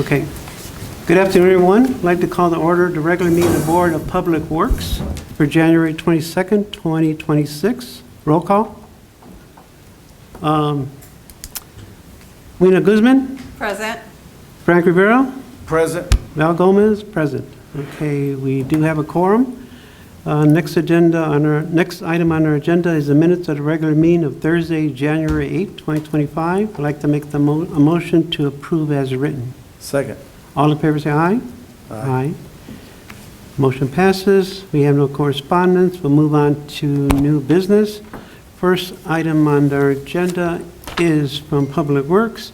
Okay. Good afternoon, everyone. I'd like to call to order the regular meeting of the Board of Public Works for January 22nd, 2026. Roll call. Wina Guzman, Present. Frank Rivera, Present. Val Gomez, present. Okay, we do have a quorum. Next item on our agenda is the minutes of the regular meeting of Thursday, January 8th, 2025. I'd like to make a motion to approve as written. Second. All in favor say aye. Aye. Motion passes. We have no correspondence. We'll move on to new business. First item on our agenda is from Public Works.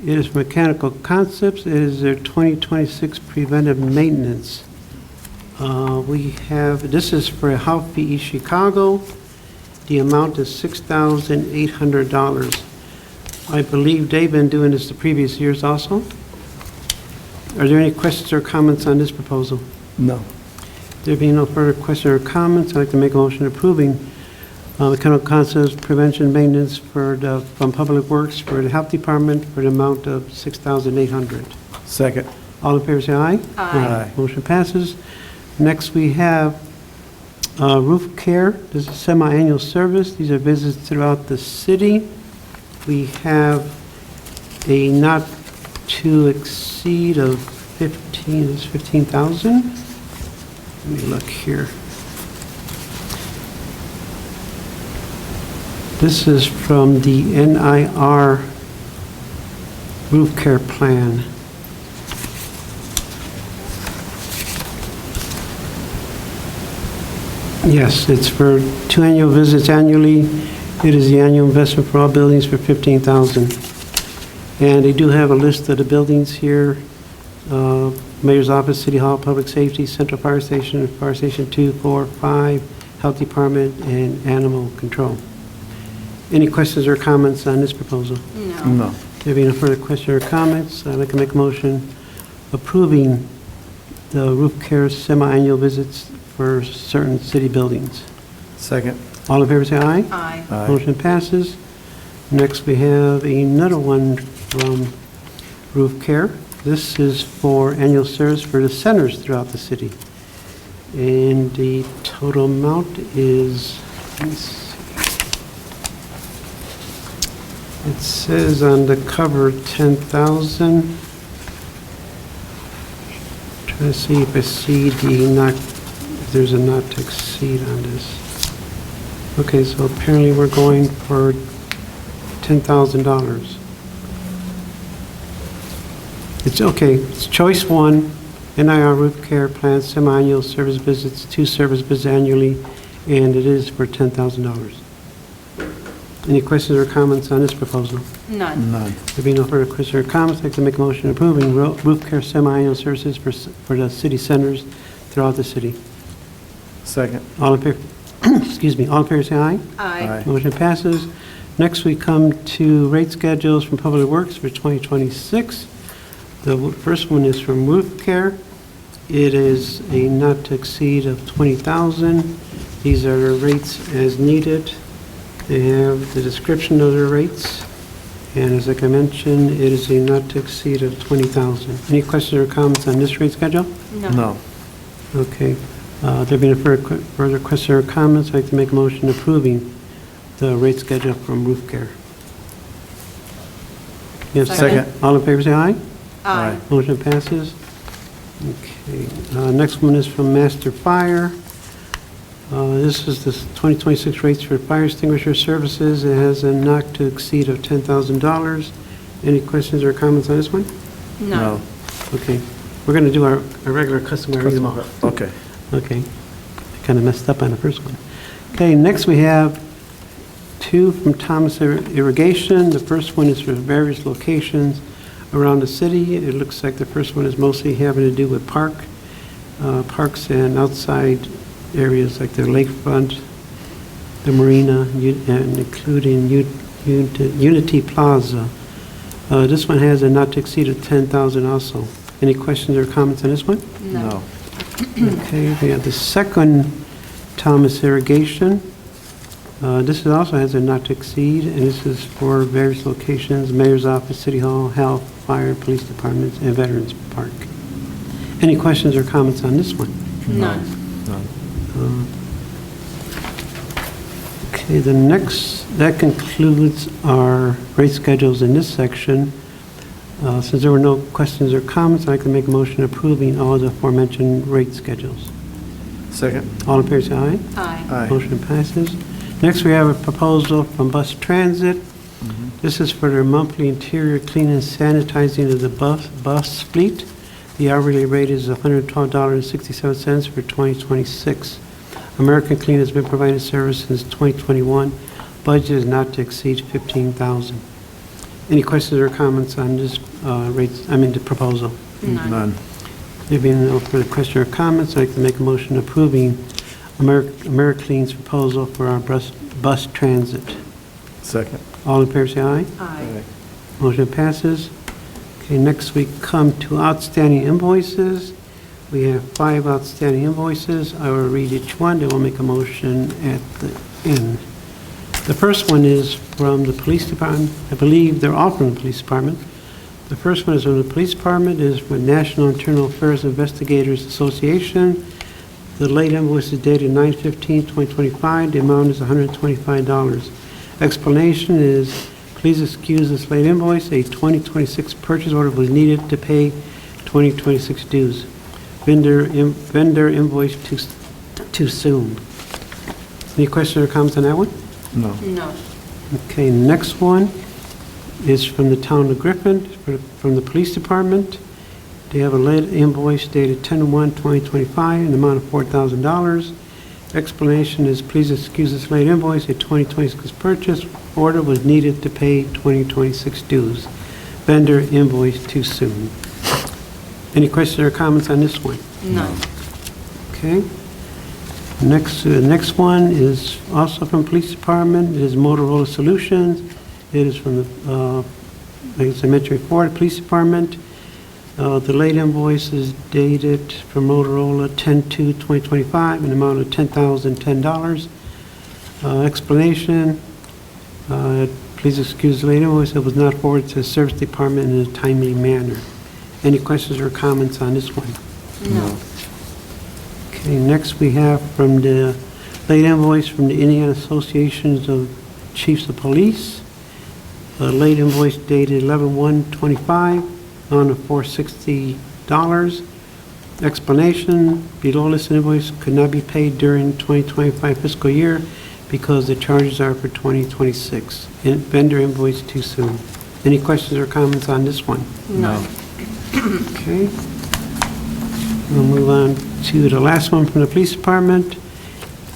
It is Mechanical Concepts. It is their 2026 preventive maintenance. This is for Halfie East Chicago. The amount is $6,800. I believe they've been doing this the previous years also. Are there any questions or comments on this proposal? No. There being no further questions or comments, I'd like to make a motion approving Mechanical Concepts prevention maintenance from Public Works for the Health Department for the amount of $6,800. Second. All in favor say aye. Aye. Motion passes. Next we have Roof Care. This is semi-annual service. These are visits throughout the city. We have a not to exceed of 15,000. Let me look here. This is from the NIR Roof Care Plan. Yes, it's for 2 annual visits annually. It is the annual investment for all buildings for $15,000. And they do have a list of the buildings here. Mayor's Office, City Hall, Public Safety, Central Fire Station 2, 4, 5, Health Department, and Animal Control. Any questions or comments on this proposal? No. No. There being no further questions or comments, I'd like to make a motion approving the Roof Care semi-annual visits for certain city buildings. Second. All in favor say aye. Aye. Aye. Motion passes. Next, we have another one from Roof Care. This is for annual service for the centers throughout the city. And the total amount is, let me see. It says on the cover 10,000. Trying to see if I see if there's a not to exceed on this. Okay, so apparently we're going for $10,000. It's okay, it's choice one, NIR Roof Care Plan, semi-annual service visits, 2 service visits annually, and it is for $10,000. Any questions or comments on this proposal? None. None. There being no further questions or comments, I'd like to make a motion approving Roof Care semi-annual services for the city centers throughout the city. Second. All in favor, excuse me, all in favor say aye. Aye. Motion passes. Next, we come to rate schedules from Public Works for 2026. The first one is from Roof Care. It is a not to exceed of $20,000. These are the rates as needed. They have the description of their rates. And as I mentioned, it is a not to exceed of $20,000. Any questions or comments on this rate schedule? No. Okay. There being no further questions or comments, I'd like to make a motion approving the rate schedule from Roof Care. Yes. Second. All in favor say aye. Aye. Motion passes. Okay. Next one is from Master Fire. This is the 2026 rates for fire extinguisher services. It has a not to exceed of $10,000. Any questions or comments on this one? No. Okay. We're going to do our regular customary read them all. Okay. Okay. I kind of messed up on the first one. Okay, next we have 2 from Thomas Irrigation. The first one is for various locations around the city. It looks like the first one is mostly having to do with parks and outside areas like the lakefront, the marina, and including Unity Plaza. This one has a not to exceed of $10,000 also. Any questions or comments on this one? No. Okay, we have the second Thomas Irrigation. This also has a not to exceed, and this is for various locations, Mayor's Office, City Hall, Health, fire, police departments, and veterans park. Any questions or comments on this one? None. None. Okay, that concludes our rate schedules in this section. Since there were no questions or comments, I'd like to make a motion approving all the aforementioned rate schedules. Second. All in favor, say aye. Aye. Aye. Motion passes. Next, we have a proposal from Bus Transit. This is for their monthly interior cleaning and sanitizing of the bus fleet. The hourly rate is $112.67 for 2026. American Clean has been providing service since 2021. Budget is not to exceed $15,000. Any questions or comments on this the proposal? None. There being no further question or comments, I'd like to make a motion approving AmeriClean's proposal for our bus transit. Second. All in favor, say aye. Aye. Motion passes. Okay, next we come to outstanding invoices. We have 5 outstanding invoices. I will read each one, then we'll make a motion at the end. The first one is from the police department. I believe they're all from the police department. The first one is from the police department, is for National Internal Affairs Investigators Association. The late invoice is dated 9/15/2025. The amount is $125. Explanation is, please excuse this late invoice. A 2026 purchase order was needed to pay 2026 dues. Vendor invoice too soon. Any questions or comments on that one? No. No. Okay, next one is from the town of Griffin, from the police department. They have a lead invoice dated 10/1/2025 in the amount of $4,000. Explanation is, please excuse this late invoice. A 2026 purchase order was needed to pay 2026 dues. Vendor invoice too soon. Any questions or comments on this one? None. Okay. Next one is also from Police Department. It is Motorola Solutions. It is from the, as I mentioned before, the Police Department. The late invoice is dated from Motorola 10/2/2025 in the amount of $10,010. Explanation, please excuse the late invoice. It was not forwarded to the Service Department in a timely manner. Any questions or comments on this one? No. Okay, next we have from the late invoice from the Indiana Associations of Chiefs of Police. A late invoice dated 11/1/25 on a $460. Explanation, below listed invoice could not be paid during 2025 fiscal year because the charges are for 2026. Vendor invoice too soon. Any questions or comments on this one? None. Okay. We'll move on to the last one from the police department.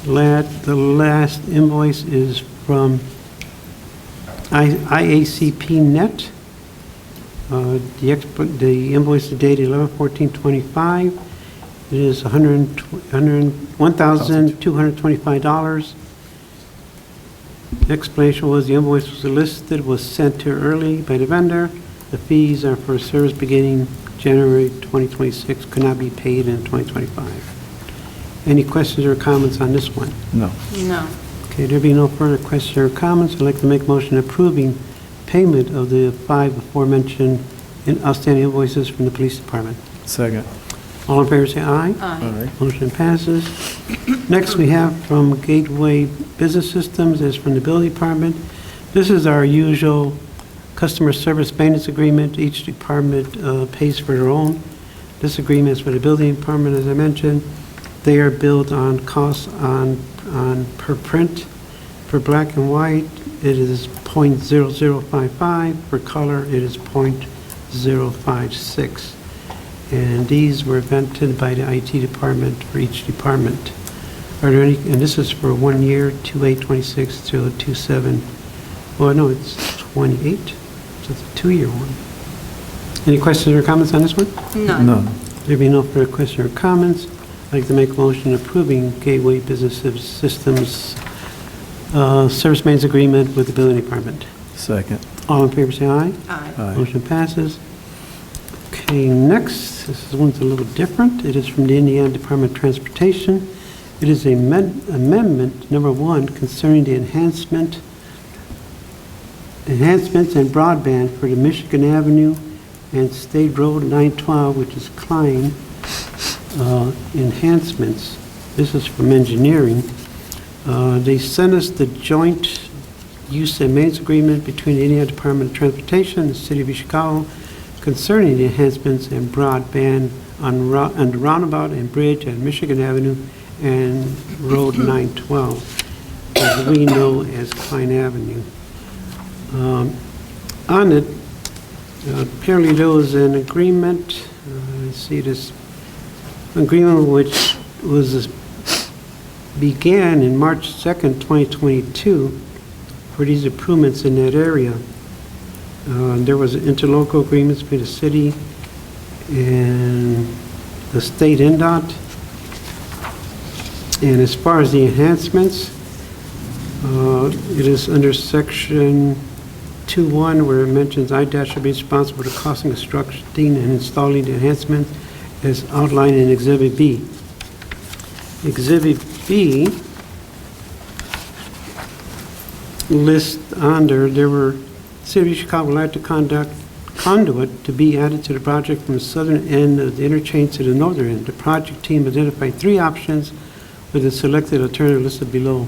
The last invoice is from IACP Net. The invoice is dated 11/14/25. It is $1,225. The explanation was the invoice was listed, was sent to early by the vendor. The fees are for service beginning January 2026, could not be paid in 2025. Any questions or comments on this one? No. No. Okay, there be no further questions or comments. I'd like to make a motion approving payment of the 5 aforementioned outstanding invoices from the police department. Second. All in favor, say aye. Aye. Aye. Motion passes. Next, we have from Gateway Business Systems, is from the building department. This is our usual customer service maintenance agreement. Each department pays for their own. This agreement is for the building department, as I mentioned. They are billed on costs on per print. For black and white, it is .0055. For color, it is .056. And these were invented by the IT department for each department. Are there any, and this is for 1 year, 2/8/26 to 2/7. Well, no, it's 28, so it's a 2-year one. Any questions or comments on this one? None. None. There be no further questions or comments. I'd like to make a motion approving Gateway Business Systems service maintenance agreement with the building department. Second. All in favor, say aye. Aye. Aye. Motion passes. Okay, next, this one's a little different. It is from the Indiana Department of Transportation. It is amendment number 1 concerning the enhancements and broadband for the Michigan Avenue and State Road 912, which is Klein, enhancements. This is from engineering. They sent us the joint use and maintenance agreement between the Indiana Department of Transportation and the City of Chicago concerning the enhancements and broadband on the roundabout and bridge at Michigan Avenue and Road 912, as we know as Klein Avenue. On it, apparently there was an agreement, let's see this, agreement which began in March 2nd, 2022 for these improvements in that area. There was interlocal agreements between the city and the state NDOT. And as far as the enhancements, it is under section 2.1 where it mentions IDOT should be responsible for the cost of constructing and installing the enhancements as outlined in Exhibit B. Exhibit B lists under, City of Chicago would like to conduct conduit to be added to the project from the southern end of the interchange to the northern end. The project team identified 3 options with the selected alternative listed below.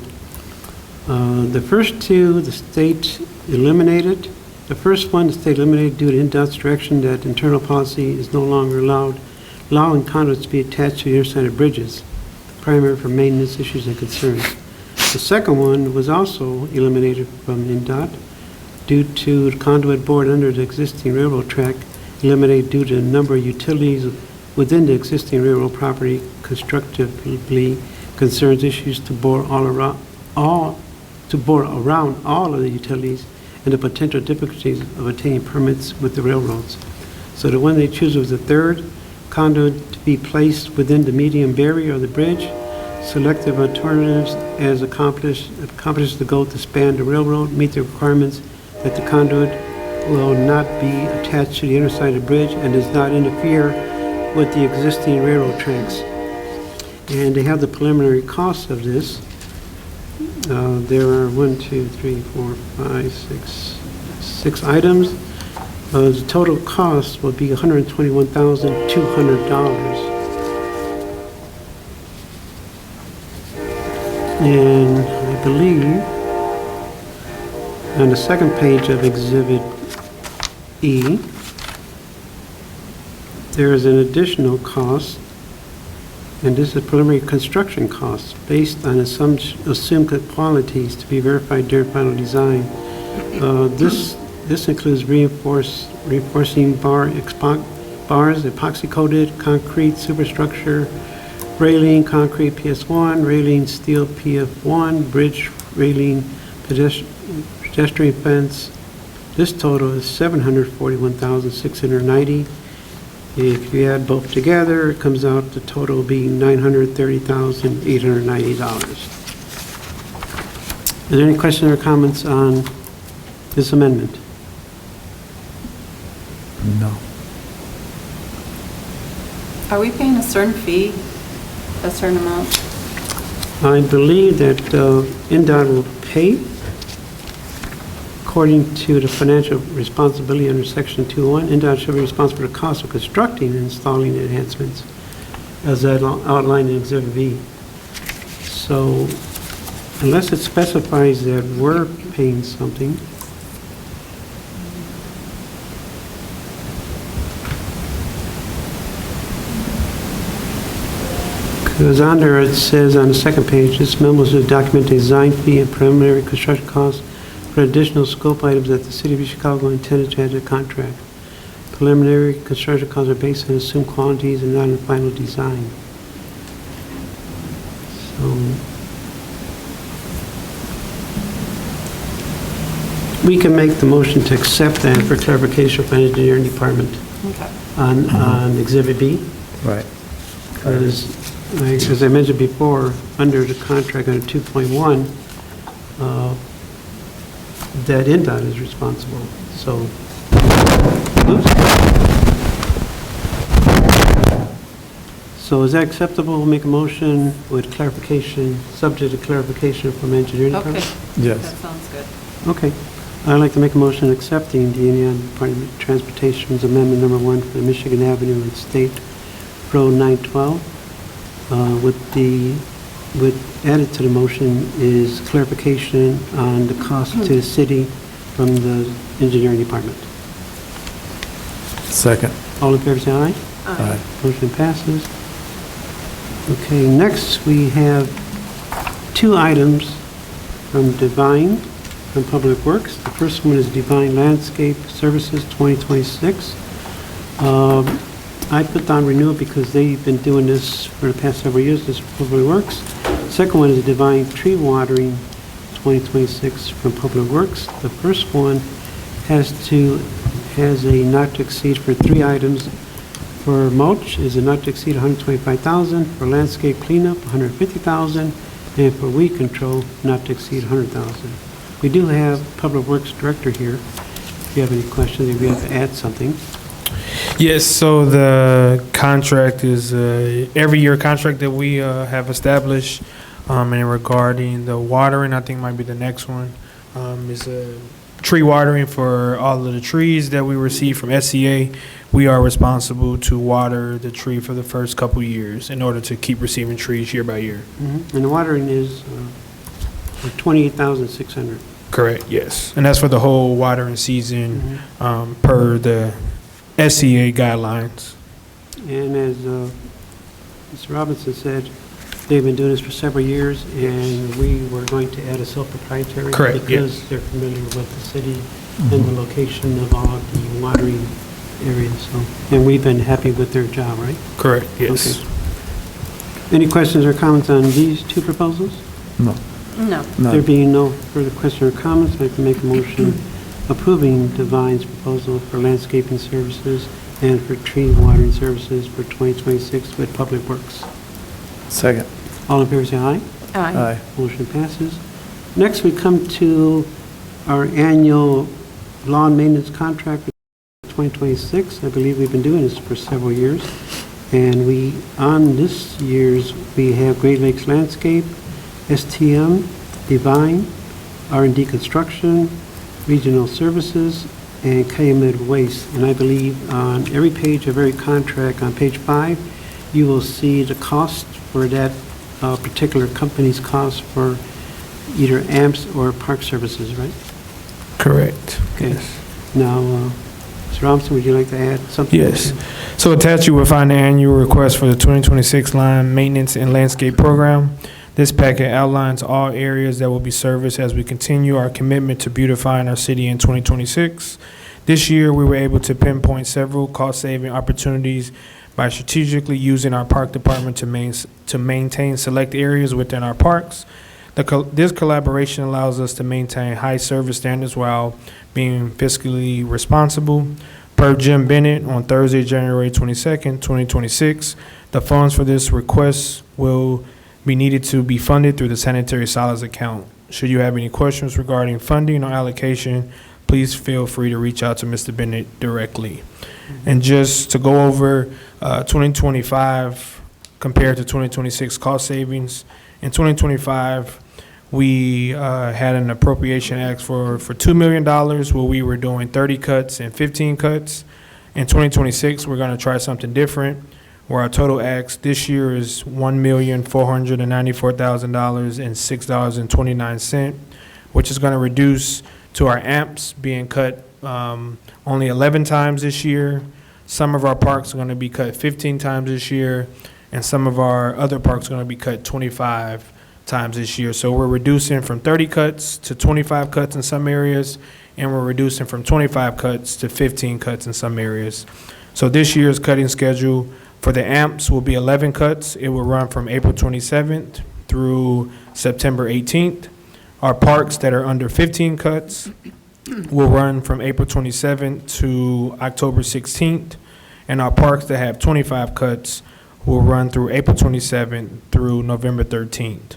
The first 2, the state eliminated. The first one, the state eliminated due to NDOT's direction that internal policy is no longer allowing conduits to be attached to the interstate of bridges, primary for maintenance issues and concerns. The second one was also eliminated from NDOT due to the conduit board under the existing railroad track, eliminated due to the number of utilities within the existing railroad property constructively concerns issues to bore around all of the utilities and the potential difficulties of obtaining permits with the railroads. So the one they choose was the third, conduit to be placed within the median barrier of the bridge. Selective alternatives as accomplishes the goal to span the railroad, meet the requirements that the conduit will not be attached to the inner side of the bridge and does not interfere with the existing railroad tracks. And they have the preliminary costs of this. There are 6 items. The total cost will be $121,200. And I believe on the second page of Exhibit E, there is an additional cost, and this is preliminary construction costs based on assumed quantities to be verified during final design. This includes reinforcing bars, epoxy-coated concrete superstructure, railing, concrete PS1, railing, steel PF1, bridge railing, pedestrian fence. This total is $741,690. If you add both together, it comes out the total will be $930,890. Are there any questions or comments on this amendment? No. Are we paying a certain fee, a certain amount? I believe that NDOT will pay according to the financial responsibility under Section 2.1. NDOT shall be responsible for the cost of constructing and installing the enhancements as outlined in Exhibit B. So unless it specifies that we're paying something, because under it says on the second page, this memo is to document the design fee and preliminary construction costs for additional scope items that the City of Chicago intended to add to the contract. Preliminary construction costs are based on assumed quantities and not on the final design. So we can make the motion to accept that for clarification from the engineering department Okay. on Exhibit B. Right. Because, as I mentioned before, under the contract under 2.1, that NDOT is responsible. So, oops. So is that acceptable? We'll make a motion with clarification, subject to clarification from engineering Okay. department? Yes. That sounds good. Okay. I'd like to make a motion accepting the Indiana Department of Transportation's Amendment Number 1 for the Michigan Avenue and State Road 912. With added to the motion is clarification on the cost to the city from the engineering department. Second. All in favor, say aye. Aye. Motion passes. Okay, next we have 2 items from Divine, from Public Works. The first one is Divine Landscape Services 2026. I put down renewal because they've been doing this for the past several years. This is Public Works. Second one is Divine Tree Watering 2026 from Public Works. The first one has a not to exceed for 3 items. For mulch is a not to exceed $125,000. For landscape cleanup, $150,000. And for weed control, not to exceed $100,000. We do have Public Works Director here. If you have any questions, if you have to add something. Yes, so the contract is every year contract that we have established, and regarding the watering, I think might be the next one, is tree watering for all of the trees that we receive from SCA. We are responsible to water the tree for the first couple years in order to keep receiving trees year by year. And the watering is $28,600. Correct, yes. And that's for the whole watering season per the SCA guidelines. And as Mr. Robinson said, they've been doing this for several years, and we were going to add a self-proprietary. Correct, because they're familiar with the city and the location of all the watering areas. So, and we've been happy with their job, right? Correct, yes. Okay. Any questions or comments on these 2 proposals? No. No. None. There being no further questions or comments, I'd like to make a motion approving Divine's proposal for landscaping services and for tree watering services for 2026 with Public Works. Second. All in favor, say aye. Aye. Motion passes. Next, we come to our annual lawn maintenance contract for 2026. I believe we've been doing this for several years. And on this year's, we have Great Lakes Landscape, STM, Divine, R&D Construction, Regional Services, and Calumet Waste. And I believe on every page of every contract, on page 5, you will see the cost for that particular company's cost for either AMPS or Park Services, right? Correct. Okay. Yes. Now, Mr. Robinson, would you like to add something? Yes. So attached, you will find the annual request for the 2026 line maintenance and landscape program. This packet outlines all areas that will be serviced as we continue our commitment to beautifying our city in 2026. This year, we were able to pinpoint several cost-saving opportunities by strategically using our park department to maintain select areas within our parks. This collaboration allows us to maintain high service standards while being fiscally responsible. Per Jim Bennett on Thursday, January 22nd, 2026, the funds for this request will be needed to be funded through the sanitary solids account. Should you have any questions regarding funding or allocation, please feel free to reach out to Mr. Bennett directly. And just to go over 2025 compared to 2026 cost savings, in 2025, we had an appropriation act for $2 million where we were doing 30 cuts and 15 cuts. In 2026, we're going to try something different, where our total ask this year is $1,494,000 and $6.29, which is going to reduce to our AMPs being cut only 11 times this year. Some of our parks are going to be cut 15 times this year, and some of our other parks are going to be cut 25 times this year. So we're reducing from 30 cuts to 25 cuts in some areas, and we're reducing from 25 cuts to 15 cuts in some areas. So this year's cutting schedule for the AMPs will be 11 cuts. It will run from April 27th through September 18th. Our parks that are under 15 cuts will run from April 27th to October 16th. And our parks that have 25 cuts will run through April 27th through November 13th.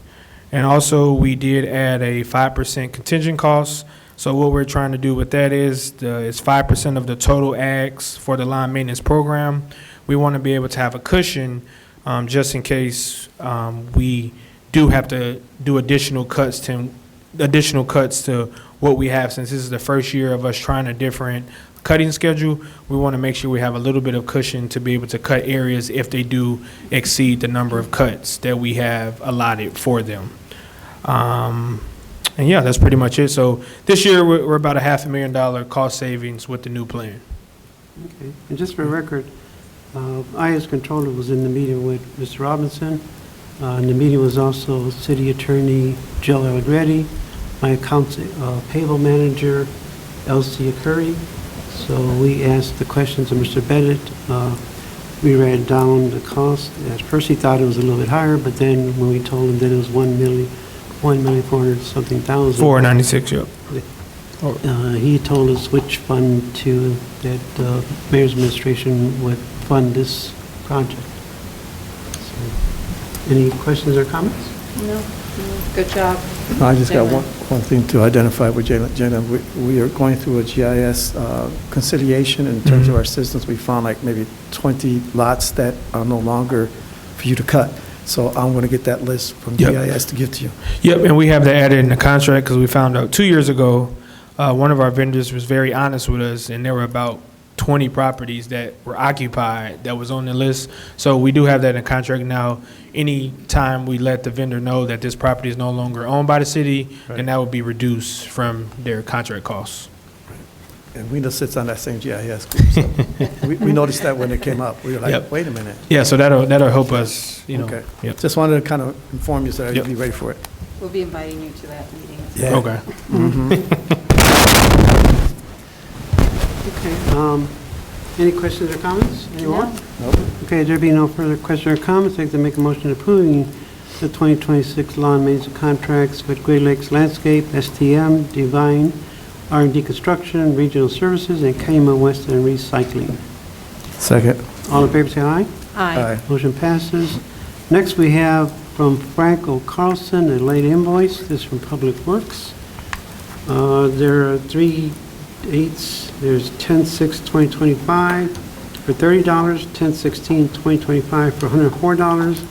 And also, we did add a 5% contingent cost. So what we're trying to do with that is 5% of the total ags for the line maintenance program. We want to be able to have a cushion just in case we do have to do additional cuts to what we have, since this is the first year of us trying a different cutting schedule, we want to make sure we have a little bit of cushion to be able to cut areas if they do exceed the number of cuts that we have allotted for them. And yeah, that's pretty much it. So this year, we're about $500,000 cost savings with the new plan. Okay. And just for record, I, as controller, was in the meeting with Mr. Robinson. In the meeting was also City Attorney Jill Allegretti, my accounts payable manager, Elsie Curry. So we asked the questions of Mr. Bennett. We ran down the cost. At first, he thought it was a little bit higher, but then when we told him that it was $1,400,000-something. 496, yep. He told us which fund that Mayor's Administration would fund this project. So, any questions or comments? No, good job. I just got Jalen. one thing to identify with Jalen. Jalen, we are going through a GIS conciliation in terms of our systems. We found like maybe 20 lots that are no longer for you to cut. So I'm going to get that list from Yep. GIS to give to you. Yep, and we have that added in the contract because we found out 2 years ago, one of our vendors was very honest with us, and there were about 20 properties that were occupied that was on the list. So we do have that in contract now. Any time we let the vendor know that this property is no longer owned by the city, Right. then that would be reduced from their contract costs. And we know sits on that same GIS group. So we noticed that when it came up. We were like, Yep. wait a minute. Yeah, so that'll help us, you know. Okay. Yep. Just wanted to kind of inform you so that Yep. you'd be ready for it. We'll be inviting you to that meeting. Yeah. Okay. Okay. Any questions or comments? Anyone? No. Nope. Okay, there be no further questions or comments. I'd like to make a motion approving the 2026 lawn maintenance contracts with Great Lakes Landscape, STM, Divine, R&D Construction, Regional Services, and Kayma Western Recycling. Second. All in favor, say aye. Aye. Motion passes. Next, we have from Frank O'Carlson, a late invoice. This is from Public Works. There are 3 dates. There's 10/6/2025 for $30, 10/16/2025 for $104,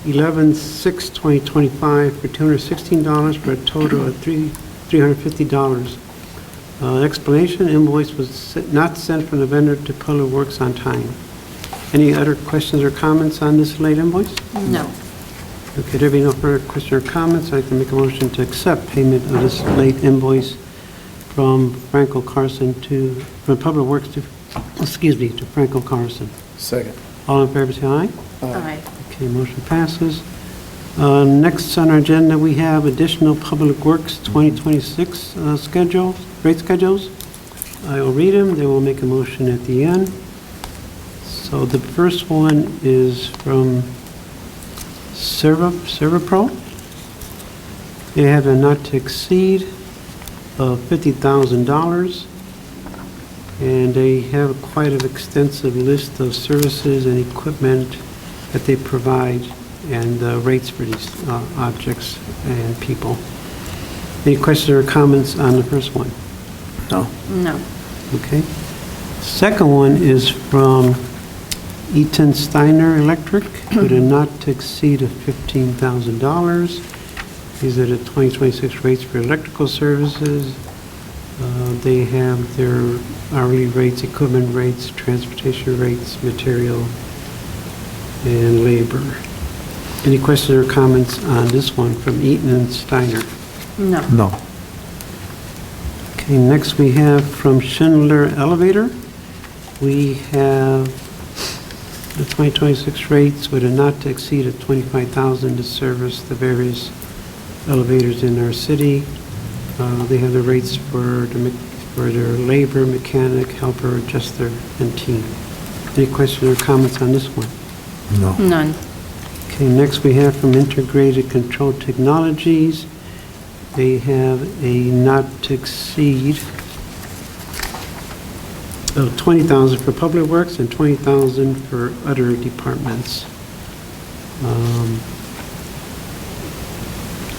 11/6/2025 for $216, for a total of $350. Explanation, invoice was not sent from the vendor to Public Works on time. Any other questions or comments on this late invoice? No. Okay, there be no further questions or comments. I'd like to make a motion to accept payment of this late invoice from Franco Carson from Public Works to Franco Carson. Second. All in favor, say aye. Aye. Okay, motion passes. Next on our agenda, we have additional Public Works 2026 rate schedules. I will read them, then we'll make a motion at the end. So the first one is from ServaPro. They have a not to exceed of $50,000, and they have quite an extensive list of services and equipment that they provide and rates for these objects and people. Any questions or comments on the first one? No. No. Okay. Second one is from Eaton Steiner Electric with a not to exceed of $15,000. These are the 2026 rates for electrical services. They have their hourly rates, equipment rates, transportation rates, material, and labor. Any questions or comments on this one from Eaton and Steiner? No. No. Okay, next we have from Schindler Elevator. We have the 2026 rates with a not to exceed of $25,000 to service the various elevators in our city. They have the rates for their labor, mechanic, helper, adjuster, and team. Any questions or comments on this one? No. None. Okay, next we have from Integrated Control Technologies. They have a not to exceed of $20,000 for Public Works and $20,000 for other departments.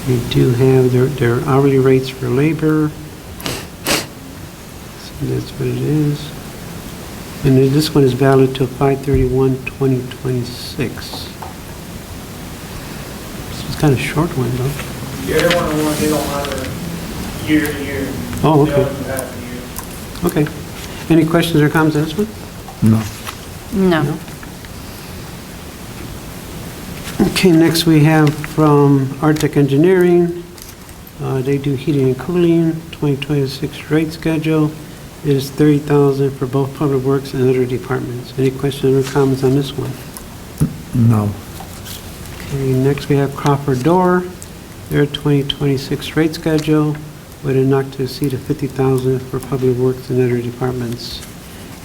They do have their hourly rates for labor. So that's what it is. And then this one is valid till 5/31/2026. So it's kind of short one, though. Yeah, they're one-on-one, they don't hire year to year. Oh, They okay. only do half a year. Okay. Any questions or comments on this one? No. No. Okay, next we have from Arctic Engineering. They do heating and cooling, 2026 rate schedule. It is $30,000 for both Public Works and other departments. Any questions or comments on this one? No. Okay, next we have Crawford Door. Their 2026 rate schedule with a not to exceed of $50,000 for Public Works and other departments.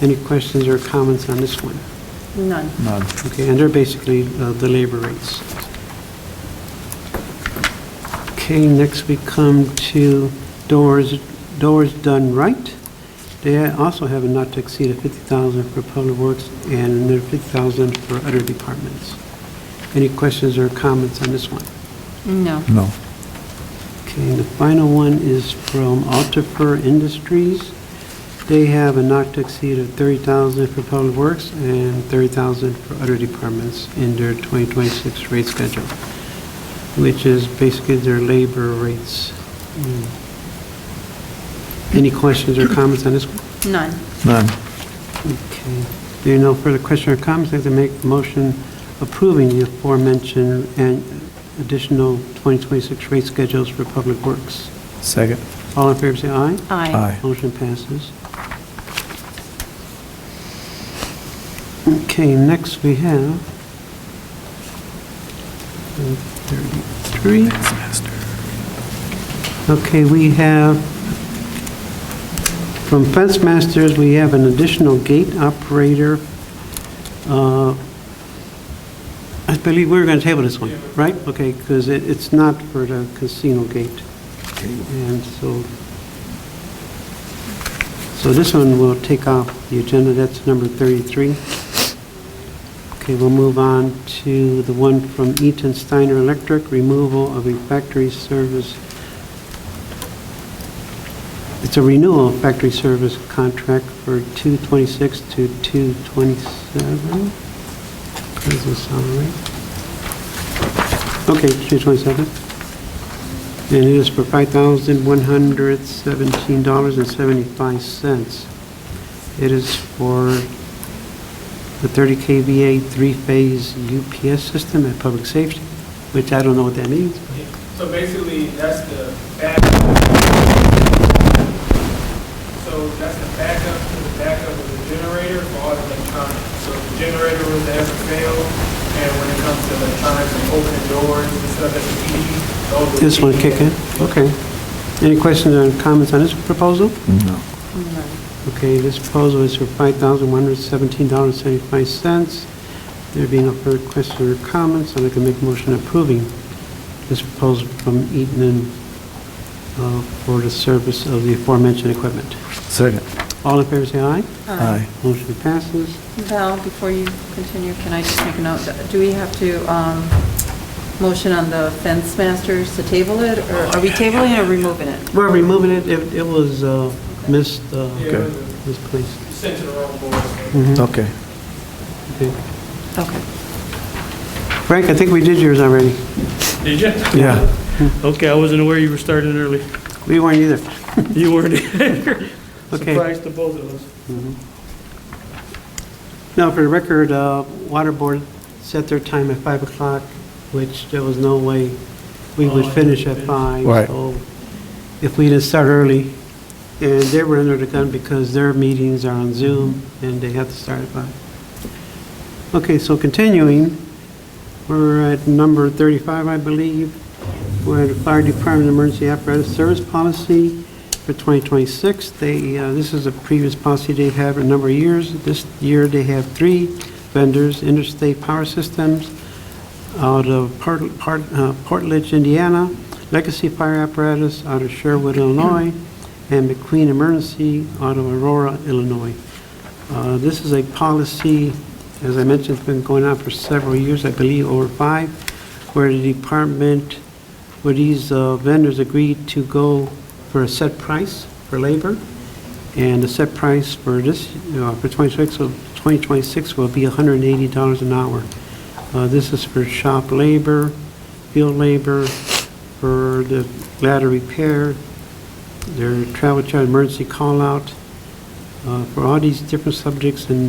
Any questions or comments on this one? None. None. Okay, and they're basically the labor rates. Okay, next we come to Doors Done Right. They also have a not to exceed of $50,000 for Public Works and another $50,000 for other departments. Any questions or comments on this one? No. No. Okay, and the final one is from Altifer Industries. They have a not to exceed of $30,000 for Public Works and $30,000 for other departments in their 2026 rate schedule, which is basically their labor rates. Any questions or comments on this one? None. None. Okay. There are no further questions or comments. I'd like to make a motion approving the aforementioned and additional 2026 rate schedules for Public Works. Second. All in favor, say aye. Aye. Motion passes. Okay, next we have 33. Okay, we have, from Fence Masters, we have an additional gate operator. I believe we were going to table this one, right? Okay, because it's not for the casino gate. And so this one will take off the agenda. That's number 33. Okay, we'll move on to the one from Eaton Steiner Electric, removal of a factory service. It's a renewal of factory service contract for 2/26 to 2/27. Does this sound right? Okay, 2/27. And it is for $5,117.75. It is for the 30 kVA three-phase UPS system at Public Safety, which I don't know what that means. So basically, that's the backup. So that's the backup to the backup of the generator for all electronics. So if the generator was to ever fail, and when it comes to electronics and opening doors and stuff at the TV, those would This one be- kick in? Okay. Any questions or comments on this proposal? No. None. Okay, this proposal is for $5,117.75. There being no further questions or comments, I'd like to make a motion approving this proposal from Eaton for the service of the aforementioned equipment. Second. All in favor, say aye. Aye. Motion passes. Val, before you continue, can I just make a note? Do we have to motion on the Fence Masters to table it, or are we tabling or removing it? We're removing it. It was misplaced. Yeah, it was Misplaced. sent to the wrong board. Mhm. Okay. Okay. Okay. Frank, I think we did yours already. Did you? Yeah. Okay, I wasn't aware you were starting early. We weren't either. You weren't. Okay. Surprised to both of us. Now, for the record, Water Board set their time at 5 o'clock, which there was no way we would finish at 5. Right. So if we didn't start early, and they were under the gun because their meetings are on Zoom, and they have to start at 5. Okay, so continuing, we're at number 35, I believe. We're at the Fire Department Emergency Apparatus Service Policy for 2026. This is a previous policy they have for a number of years. This year, they have 3 vendors: Interstate Power Systems out of Portledge, Indiana, Legacy Fire Apparatus out of Sherwood, Illinois, and McQueen Emergency out of Aurora, Illinois. This is a policy, as I mentioned, it's been going on for several years, I believe over 5, where the department, where these vendors agreed to go for a set price for labor, and the set price for this, for 2026 will be $180 an hour. This is for shop labor, field labor, for the ladder repair, their travel charge emergency call-out. For all these different subjects in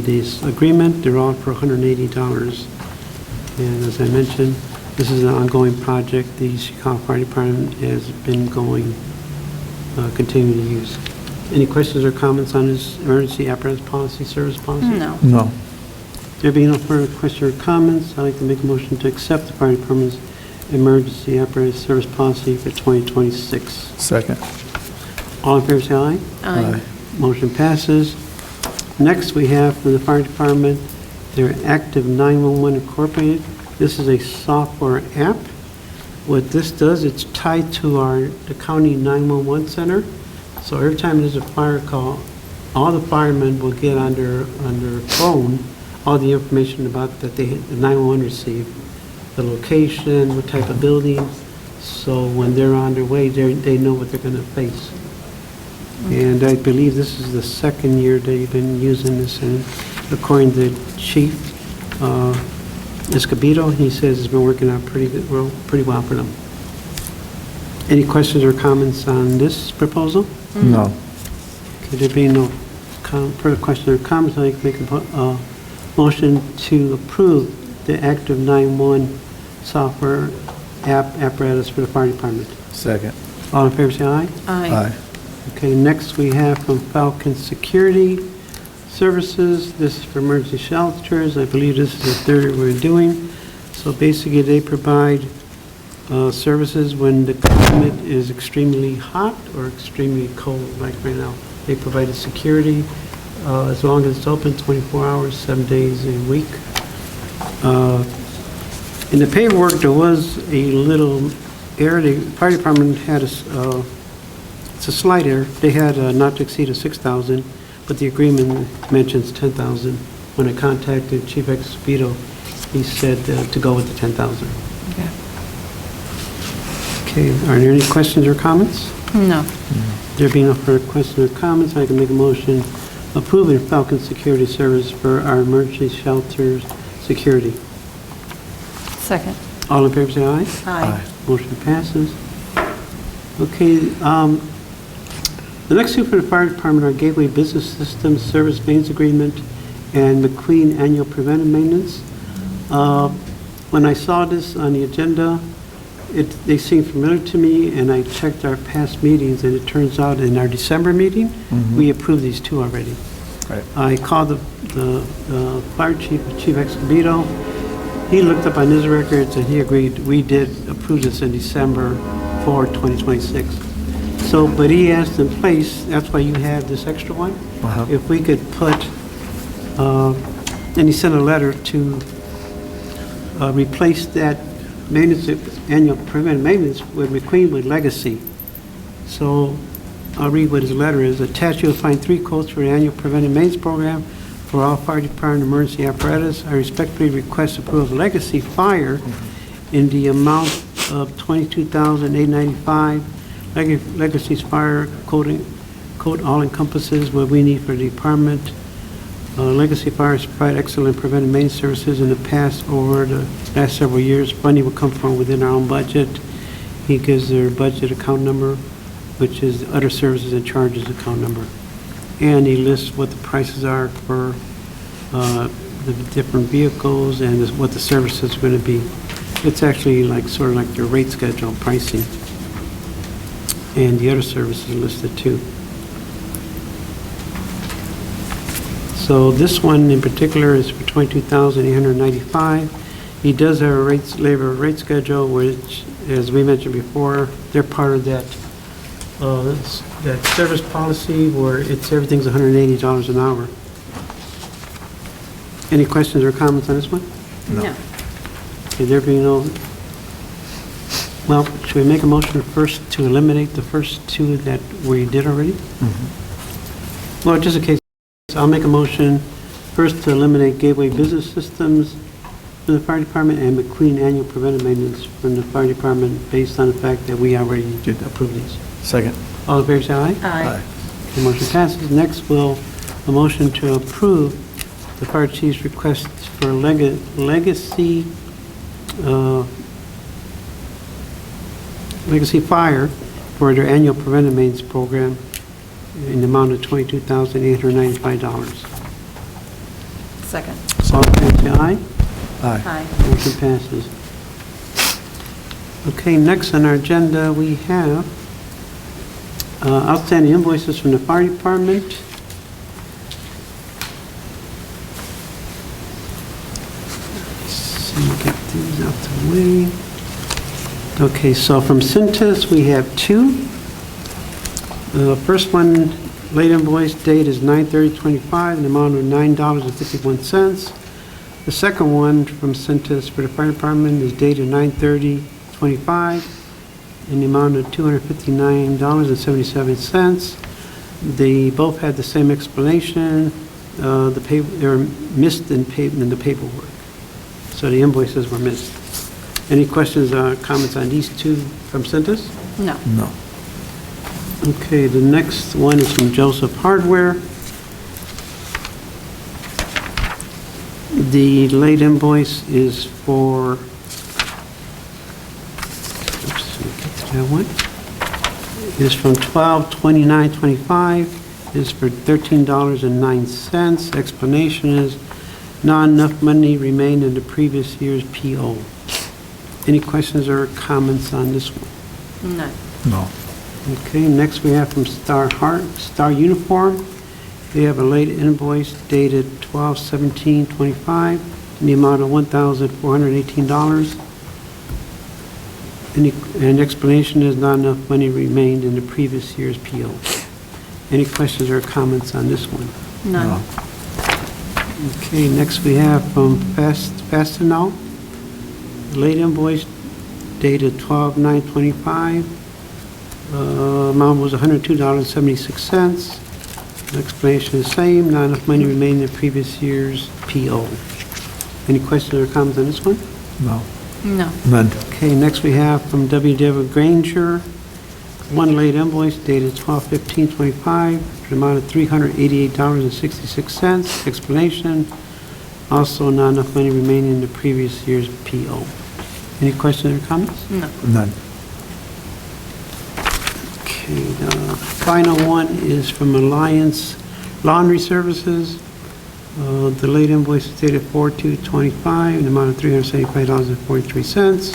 this agreement, they're all for $180. And as I mentioned, this is an ongoing project the Chicago Fire Department has been continuing to use. Any questions or comments on this emergency apparatus policy, service policy? No. No. There being no further questions or comments, I'd like to make a motion to accept the fire department's emergency apparatus service policy for 2026. Second. All in favor, say aye. Aye. Motion passes. Next, we have from the fire department, their Active 911 Incorporated. This is a software app. What this does, it's tied to the county 911 center. So every time there's a fire call, all the firemen will get on their phone all the information about that the 911 received, the location, what type of building. So when they're on their way, they know what they're going to face. And I believe this is the second year they've been using this, and according to Chief Escobedo, he says it's been working out pretty well for them. Any questions or comments on this proposal? No. Okay, there being no further questions or comments, I'd like to make a motion to approve the Active 911 software apparatus for the fire department. Second. All in favor, say aye. Aye. Okay, next we have from Falcon Security Services. This is for emergency shelters. I believe this is the third we're doing. So basically, they provide services when the climate is extremely hot or extremely cold, like right now. They provide the security as long as it's open 24 hours, 7 days a week. In the paperwork, there was a little error. The fire department had it's a slight error. They had not to exceed of 6,000, but the agreement mentions 10,000. When I contacted Chief Escobedo, he said to go with the 10,000. Okay. Okay, are there any questions or comments? No. There being no further questions or comments, I can make a motion approving Falcon Security Service for our emergency shelters security. Second. All in favor, say aye. Aye. Motion passes. Okay, the next two for the fire department are Gateway Business Systems Service Mains Agreement and McQueen Annual Preventive Maintenance. When I saw this on the agenda, they seemed familiar to me, and I checked our past meetings, and it turns out in our December meeting, we approved these two already. Right. I called the fire chief, Chief Escobedo. He looked up on his records, and he agreed we did approve this in December for 2026. So, but he asked in place, that's why you have this extra one, Uh-huh. if we could put, and he sent a letter to replace that maintenance, annual preventive maintenance with McQueen with Legacy. So I'll read what his letter is. Attached, you'll find 3 quotes for the annual preventive maintenance program for all fire department emergency apparatus. I respectfully request approval of Legacy Fire in the amount of $22,895. Legacy's fire code all encompasses what we need for the department. Legacy Fire has provided excellent preventive maintenance services in the past. Over the last several years, funding will come from within our own budget. He gives their budget account number, which is the other services and charges account number. And he lists what the prices are for the different vehicles and what the services are going to be. It's actually like sort of like their rate schedule pricing. And the other services listed too. So this one in particular is for $22,895. He does have a labor rate schedule, which, as we mentioned before, they're part of that service policy where everything's $180 an hour. Any questions or comments on this one? No. Okay, there being no, well, should we make a motion first to eliminate the first two that we did already? Well, just in case, I'll make a motion first to eliminate Gateway Business Systems from the fire department and McQueen Annual Preventive Maintenance from the fire department based on the fact that we already did approve these. Second. All in favor, say aye. Aye. The motion passes. Next, a motion to approve the fire chief's request for Legacy Fire for their annual preventive maintenance program in the amount of $22,895. Second. All in favor, say aye. Aye. Aye. Motion passes. Okay, next on our agenda, we have outstanding invoices from the fire department. Let's see, get these out the way. Okay, so from Cintas, we have two. The first one, late invoice date is 9/30/25, in the amount of $9.51. The second one from Cintas for the fire department is dated 9/30/25, in the amount of $259.77. They both had the same explanation. They were missed in the paperwork, so the invoices were missed. Any questions or comments on these two from Cintas? No. No. Okay, the next one is from Joseph Hardware. The late invoice is for, oops, let me get to that one. It is from 12/29/25. It is for $13.09. Explanation is not enough money remained in the previous year's PO. Any questions or comments on this one? None. No. Okay, next we have from Star Uniform. They have a late invoice dated 12/17/25 in the amount of $1,418. And explanation is not enough money remained in the previous year's PO. Any questions or comments on this one? None. Okay, next we have from Fastenal. Late invoice dated 12/9/25. Amount was $102.76. Explanation is the same, not enough money remained in the previous year's PO. Any questions or comments on this one? No. No. None. Okay, next we have from W.W. Granger, one late invoice dated 12/15/25, for the amount of $388.66. Explanation, also not enough money remaining in the previous year's PO. Any questions or comments? No. None. Okay, the final one is from Alliance Laundry Services. The late invoice is dated 4/2/25, in the amount of $375.43.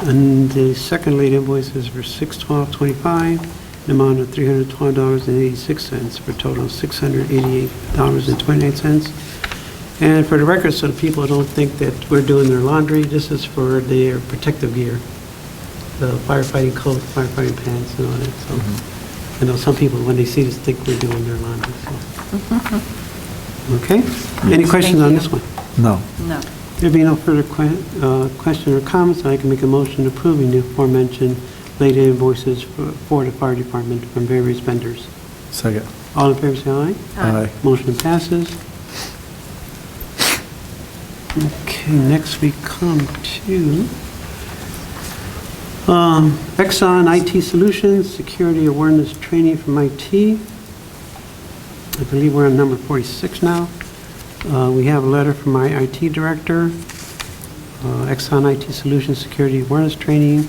And the second late invoice is for 6/12/25, in the amount of $312.86, for a total of $688.29. And for the record, so the people don't think that we're doing their laundry, this is for their protective gear, the firefighting coat, firefighting pants, and all that. So I know some people, when they see this, think we're doing their laundry. So. Okay? Any questions on this one? No. No. There being no further questions or comments, I can make a motion approving the aforementioned late invoices for the fire department from various vendors. Second. All in favor, say aye. Aye. Motion passes. Okay, next we come to Exxon IT Solutions, Security Awareness Training from IT. I believe we're on number 46 now. We have a letter from my IT director, Exxon IT Solutions Security Awareness Training.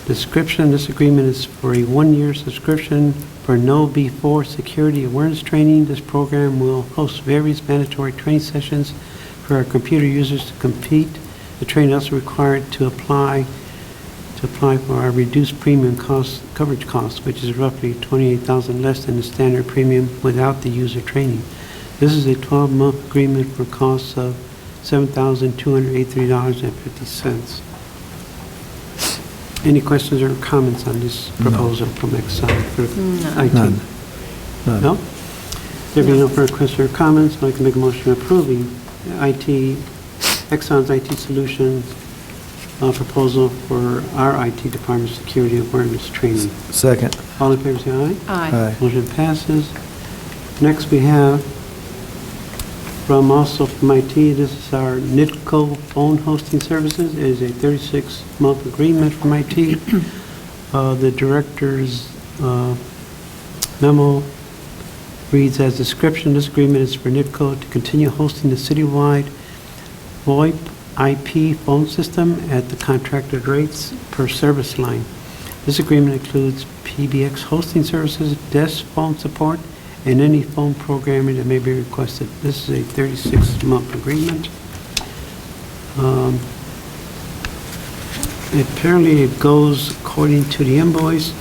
Description, this agreement is for a one-year subscription for KnowBe4 Security Awareness Training. This program will host various mandatory training sessions for our computer users to compete. The training is also required to apply for our reduced premium coverage cost, which is roughly $28,000 less than the standard premium without the user training. This is a 12-month agreement for costs of $7,283.50. Any questions or comments on this proposal from Exxon for IT? None. None. No? There being no further questions or comments, I'd like to make a motion approving Exxon's IT Solutions proposal for our IT department security awareness training. Second. All in favor, say aye. Aye. Motion passes. Next, we have from IT, this is our NITCO phone hosting services. It is a 36-month agreement from IT. The director's memo reads as description. This agreement is for NITCO to continue hosting the citywide VoIP IP phone system at the contracted rates per service line. This agreement includes PBX hosting services, desk phone support, and any phone programming that may be requested. This is a 36-month agreement. Apparently, it goes according to the invoice.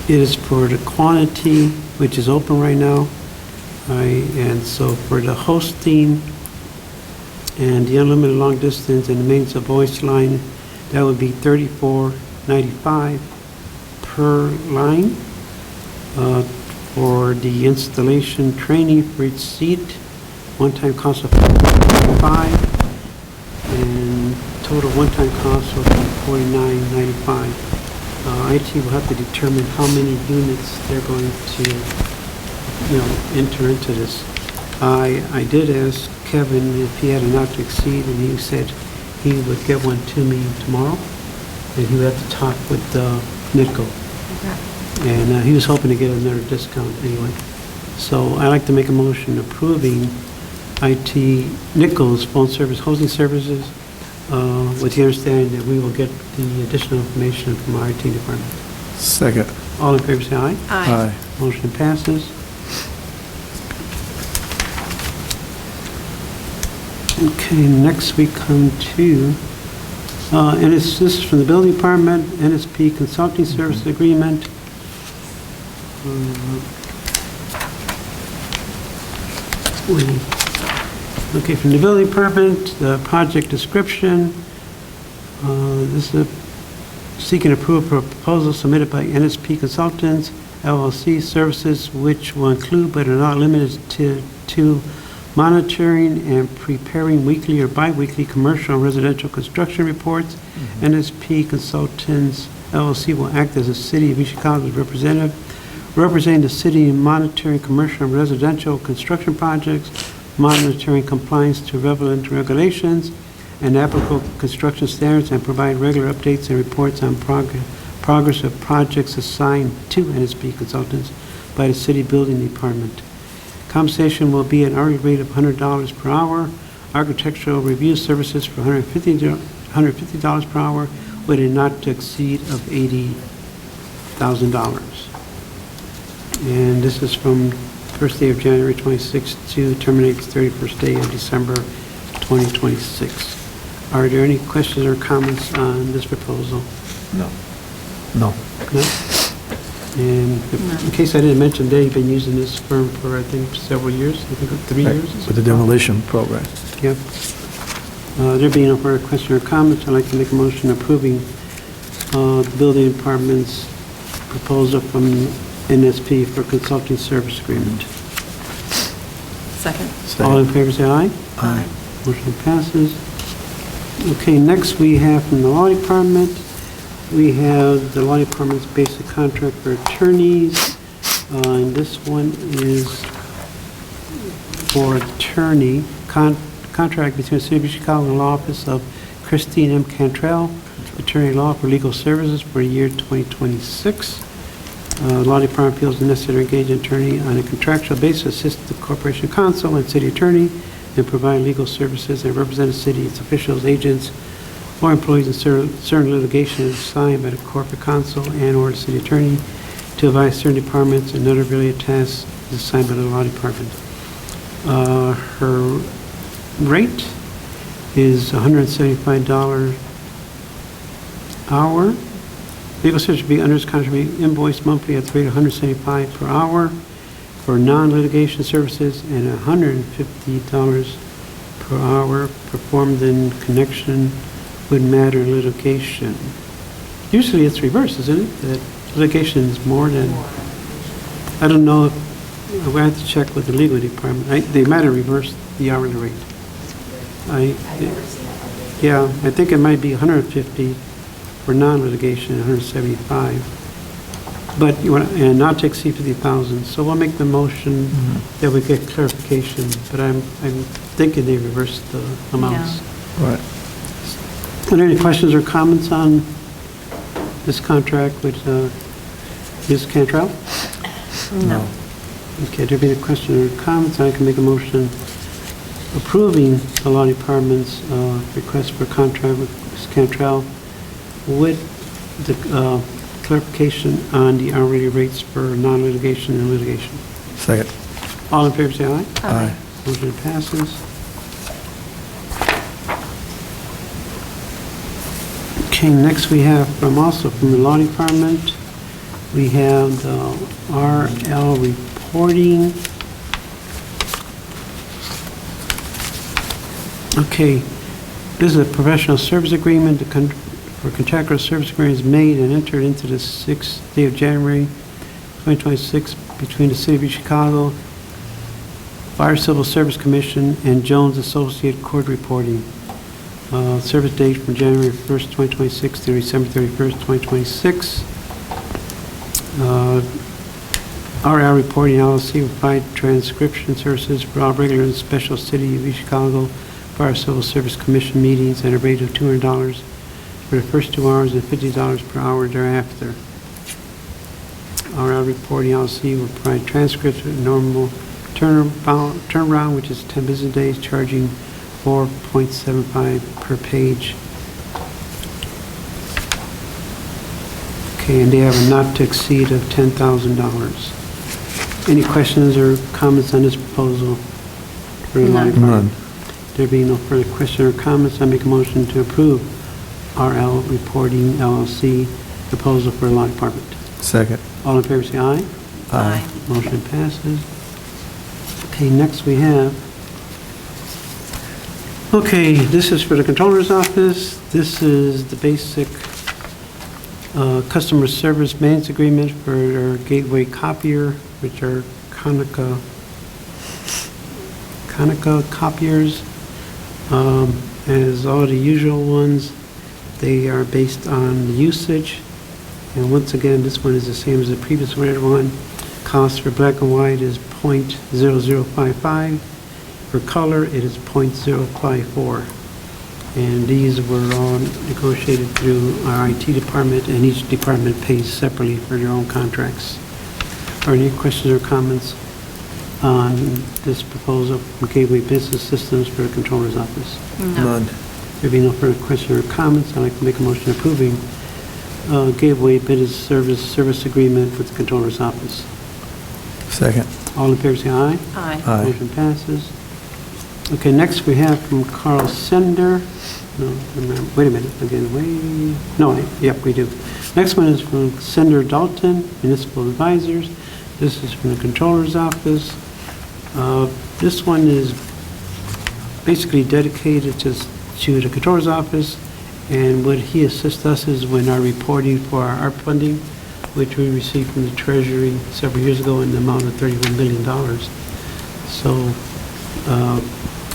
It is for the quantity, which is open right now. And so for the hosting and the unlimited long distance and the maintenance of voice line, that would be $34.95 per line. For the installation training for each seat, one-time cost of $5, and total one-time cost will be $49.95. IT will have to determine how many units they're going to, enter into this. I did ask Kevin if he had a not to exceed, and he said he would get one to me tomorrow, and he would have to talk with NITCO. Okay. And he was hoping to get another discount anyway. So I'd like to make a motion approving IT Nichols phone service hosting services with the understanding that we will get the additional information from our IT department. Second. All in favor, say aye. Aye. Motion passes. Okay, next we come to, and this is from the building department, NSP consulting service agreement. Okay, from the building department, the project description. This is seeking approval for a proposal submitted by NSP Consultants, LLC services, which will include but are not limited to monitoring and preparing weekly or bi-weekly commercial and residential construction reports. NSP Consultants, LLC will act as a City of East Chicago's representative, representing the city in monitoring commercial and residential construction projects, monitoring compliance to relevant regulations and applicable construction standards, and provide regular updates and reports on progress of projects assigned to NSP Consultants by the City Building Department. Compensation will be an hourly rate of $100 per hour, architectural review services for $150 per hour, with a not to exceed of $80,000. And this is from first day of January 26th to terminates 31st day of December 2026. Are there any questions or comments on this proposal? No. No? And in case I didn't mention, they've been using this firm for, I think, several years, I think 3 Right, years. with the demolition program. Yep. There being no further question or comments, I'd like to make a motion approving the building department's proposal from NSP for consulting service agreement. Second. All in favor, say aye. Aye. Motion passes. Okay, next we have from the law department, we have the law department's basic contract for attorneys. And this one is for attorney, contract between the City of Chicago and the law office of Christine M. Cantrell, attorney law for legal services for the year 2026. Law department feels it necessary to engage an attorney on a contractual basis, assist the corporation counsel and city attorney, and provide legal services and represent the city, its officials, agents, or employees in certain litigation assigned by the corporate counsel and/or the city attorney to advise certain departments and other related tasks assigned by the law department. Her rate is $175 hour. Legal service should be under this contract be invoiced monthly at the rate of $175 per hour for non-litigation services and $150 per hour performed in connection with matter litigation. Usually it's reversed, isn't it? That litigation is more than, I don't know if, we have to check with the legal department. They might have reversed the hourly rate. Yeah, I think it might be 150 for non-litigation, 175. But you want, and not to exceed 50,000. So we'll make the motion that we get clarification. But I'm thinking they reversed the amounts. Right. Are there any questions or comments on this contract with Ms. Cantrell? No. Okay, there being a question or comments, I can make a motion approving the law department's request for contract with Ms. Cantrell with the clarification on the hourly rates for non-litigation and litigation. Second. All in favor, say aye. Aye. Motion passes. Okay, next we have also from the law department, we have the RL reporting. Okay, this is a professional service agreement for contractual service agreements made and entered into the 6th day of January 2026 between the City of Chicago, Fire Civil Service Commission, and Jones Associate Court Reporting. Service date from January 1st, 2026 to December 31st, 2026. RL Reporting LLC will provide transcription services for all regular and special City of Chicago Fire Civil Service Commission meetings at a rate of $200 for the first 2 hours and $50 per hour thereafter. RL Reporting LLC will provide transcripts at normal turnaround, which is 10 business days, charging $4.75 per page. Okay, and they have a not to exceed of $10,000. Any questions or comments on this proposal? For the law department? None. There being no further questions or comments, I make a motion to approve RL Reporting LLC proposal for the law department. Second. All in favor, say aye. Aye. Motion passes. Okay, next we have, okay, this is for the Controller's Office. This is the basic customer service maintenance agreement for our Gateway copier, which are Konica copiers. As all the usual ones, they are based on the usage. And once again, this one is the same as the previous one. Cost for black and white is .0055. For color, it is .054. And these were all negotiated through our IT department, and each department pays separately for their own contracts. Are any questions or comments on this proposal from Gateway Business Systems for the Controller's Office? None. There being no further questions or comments, I'd like to make a motion approving Gateway Business Service Agreement with the Controller's Office. Second. All in favor, say aye. Aye. Aye. Motion passes. Okay, next we have from Carl Sender. No, wait a minute, again, yep, we do. Next one is from Sender Dalton, Municipal Advisors. This is from the Controller's Office. This one is basically dedicated to the Controller's Office, and what he assists us is when our reporting for our ARP funding, which we received from the Treasury several years ago in the amount of $31 million. So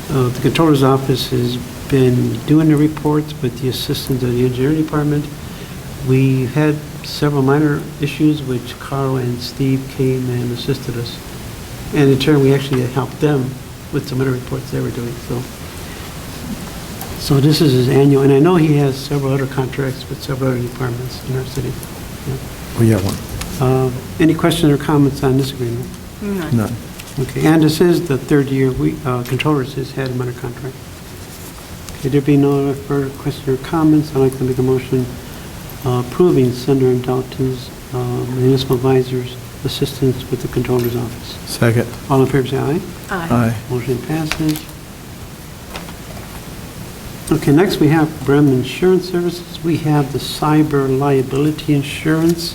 the Controller's Office has been doing the reports with the assistance of the Engineering Department. We've had several minor issues which Carl and Steve came and assisted us. And in turn, we actually helped them with some of the reports they were doing. So this is his annual, and I know he has several other contracts with several other departments in our city. Yeah. We have one. Any questions or comments on this agreement? None. Okay, and this is the third year Controllers has had him under contract. Okay, there being no further questions or comments, I'd like to make a motion approving Sender and Dalton's municipal advisors' assistance with the Controller's Office. Second. All in favor, say aye. Aye. Motion passes. Okay, next we have Bremen Insurance Services. We have the cyber liability insurance.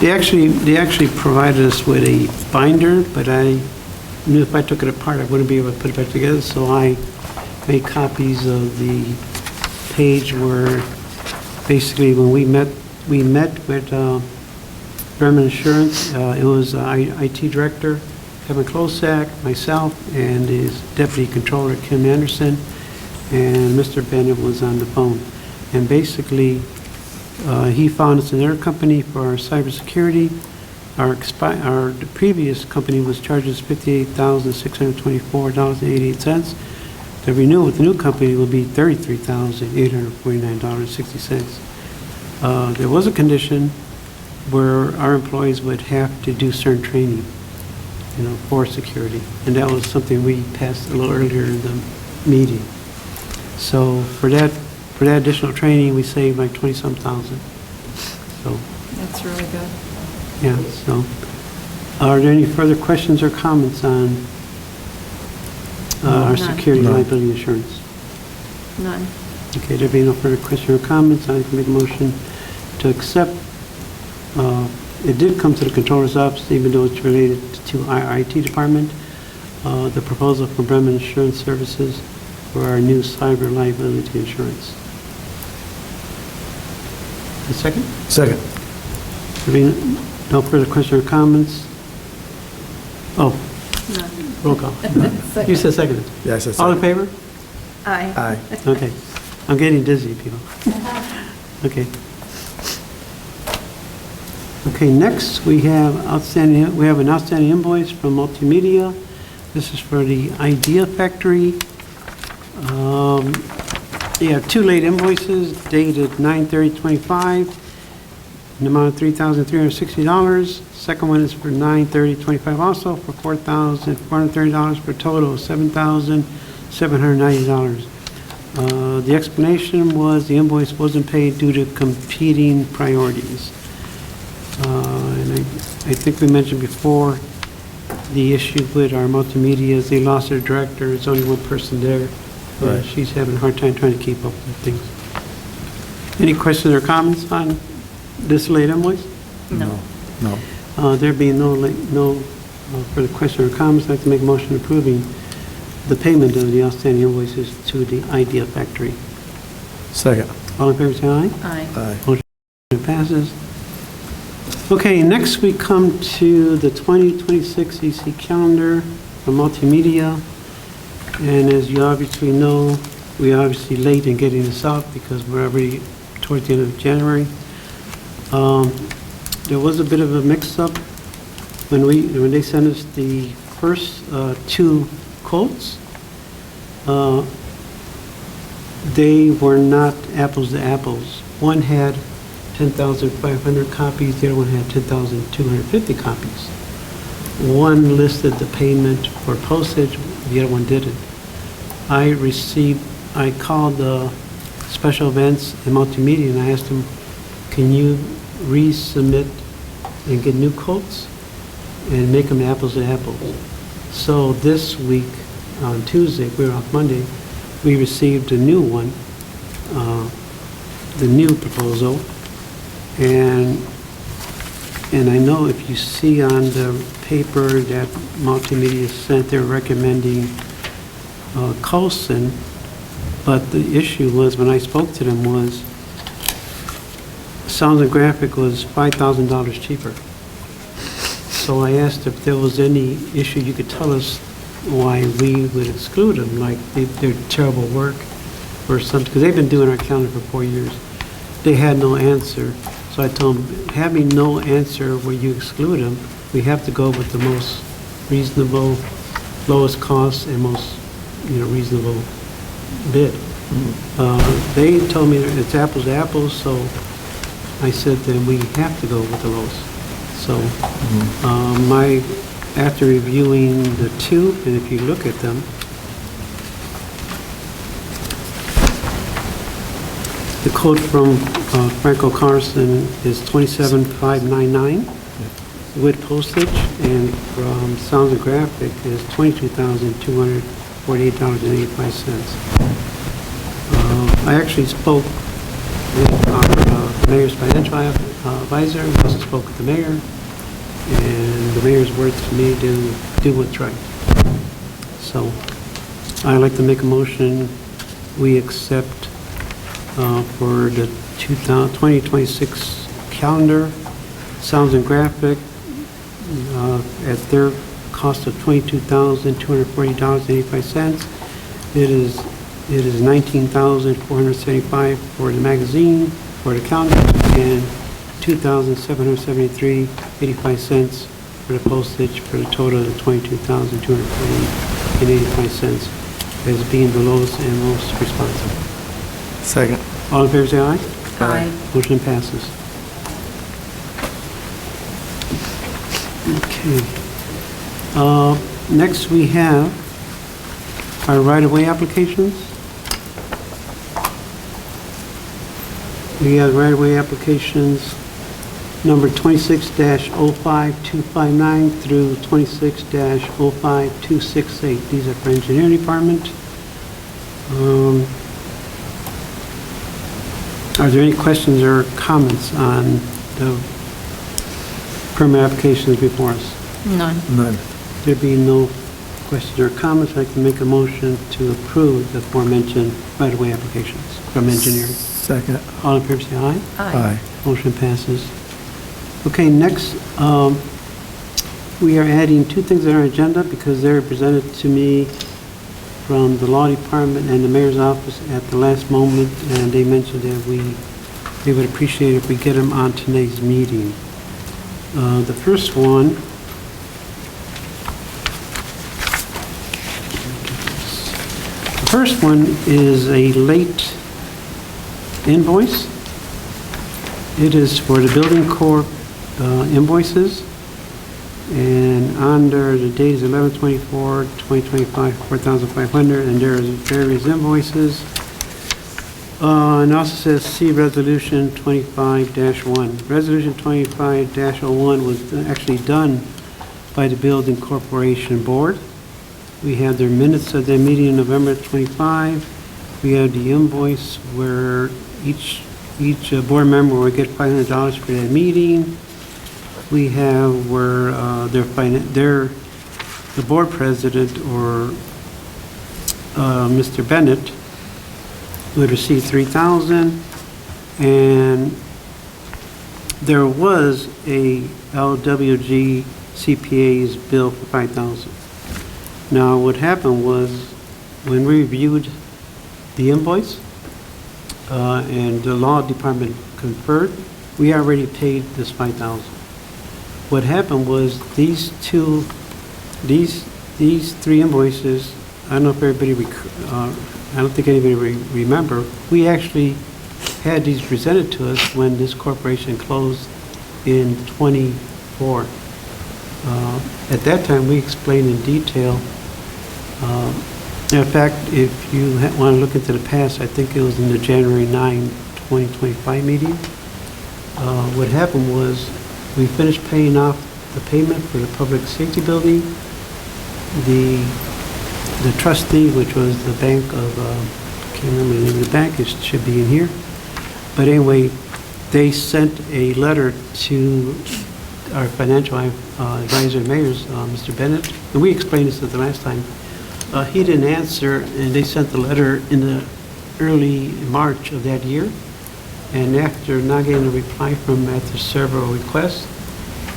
They actually provided us with a binder, but I knew if I took it apart, I wouldn't be able to put it back together, so I made copies of the page where basically when we met with Bremen Insurance. It was IT Director Kevin Klosak, myself, and his Deputy Controller Kim Anderson, and Mr. Bennett was on the phone. And basically, he found us another company for our cybersecurity. The previous company was charging us $58,624.88. The renewal with the new company will be $33,849.60. There was a condition where our employees would have to do certain training. for security. And that was something we passed a little earlier in the meeting. So for that additional training, we saved like 20-some thousand. So, That's really good. yeah, so, are there any further questions or comments on our None. security None. liability insurance? None. Okay, there being no further questions or comments, I can make a motion to accept. It did come to the controller's office, even though it's related to our IT department, the proposal from Bremen Insurance Services for our new cyber liability insurance. A second? Second. There being no further questions or comments? Oh, None. roll call. You said second. Yeah, I said All in second. favor? Aye. Aye. Okay. I'm getting dizzy, people. Okay. Okay, next we have an outstanding invoice from Multimedia. This is for the Idea Factory. You have two late invoices dated 9/30/25, in the amount of $3,360. Second one is for 9/30/25 also for $4,430 for a total of $7,790. The explanation was the invoice wasn't paid due to competing priorities. And I think we mentioned before, the issue with our multimedia is they lost their director, there's only one person there. Right. She's having a hard time trying to keep up with things. Any questions or comments on this late invoice? No. No. There being no further questions or comments, I'd like to make a motion approving the payment of the outstanding invoices to the Idea Factory. Second. All in favor, say aye. Aye. Aye. It passes. Okay, next we come to the 2026 EC calendar for Multimedia. And as you obviously know, we're obviously late in getting this out because we're already towards the end of January. There was a bit of a mix-up when they sent us the first two quotes. They were not apples to apples. One had 10,500 copies, the other one had 10,250 copies. One listed the payment for postage, the other one didn't. I called the special events and multimedia and I asked them, can you resubmit and get new quotes and make them apples to apples? So this week, on Tuesday, we were off Monday, we received a new one, the new proposal. And I know if you see on the paper that Multimedia sent, they're recommending Coulson, but the issue was, when I spoke to them, was Sounds and Graphic was $5,000 cheaper. So I asked if there was any issue you could tell us why we would exclude them, like they're terrible work or something, because they've been doing our calendar for 4 years. They had no answer. So I told them, having no answer where you exclude them, we have to go with the most reasonable, lowest cost and most, reasonable bid. They told me it's apples to apples, so I said then we have to go with the lowest. So after reviewing the two, and if you look at them, the quote from Franco Carson is $27,599 with postage, and from Sounds and Graphic is $22,248.85. I actually spoke with our mayor's financial advisor, we also spoke with the mayor, and the mayor's words to me to do what's right. So I'd like to make a motion, we accept for the 2026 calendar, Sounds and Graphic, at their cost of $22,240.85. It is $19,475 for the magazine, for the calendar, and $2,773.85 for the postage, for the total of $22,240.85 as being the lowest and most responsive. Second. All in favor, say aye. Aye. Motion passes. Okay. Next, we have our right-of-way applications. We have right-of-way applications number 26-05259 through 26-05268. These are for engineering department. Are there any questions or comments on the permit applications before us? None. None. There being no questions or comments, I can make a motion to approve the aforementioned right-of-way applications from engineering. Second. All in favor, say aye. Aye. Motion passes. Okay, next, we are adding two things on our agenda because they were presented to me from the law department and the mayor's office at the last moment, and they mentioned that they would appreciate if we get them on today's meeting. The first one is a late invoice. It is for the building corp invoices, and under the date is 11/24/2025, $4,500, and there is various invoices. And also says see Resolution 25-1. Resolution 25-01 was actually done by the Building Corporation Board. We have their minutes of their meeting in November 25. We have the invoice where each board member will get $500 for that meeting. We have where the board president, or Mr. Bennett, would receive $3,000, and there was a LWG CPA's bill for $5,000. Now, what happened was, when we reviewed the invoice, and the law department conferred, we already paid this $5,000. What happened was these three invoices, I don't know if everybody, I don't think anybody remember, we actually had these presented to us when this corporation closed in '24. At that time, we explained in detail. In fact, if you want to look into the past, I think it was in the January 9, 2025 meeting. What happened was we finished paying off the payment for the public safety building. The trustee, which was the bank of, I can't remember the name of the bank, it should be in here. But anyway, they sent a letter to our financial advisor, mayor's, Mr. Bennett, and we explained this at the last time. He didn't answer, and they sent the letter in the early March of that year. And after not getting a reply from him after several requests,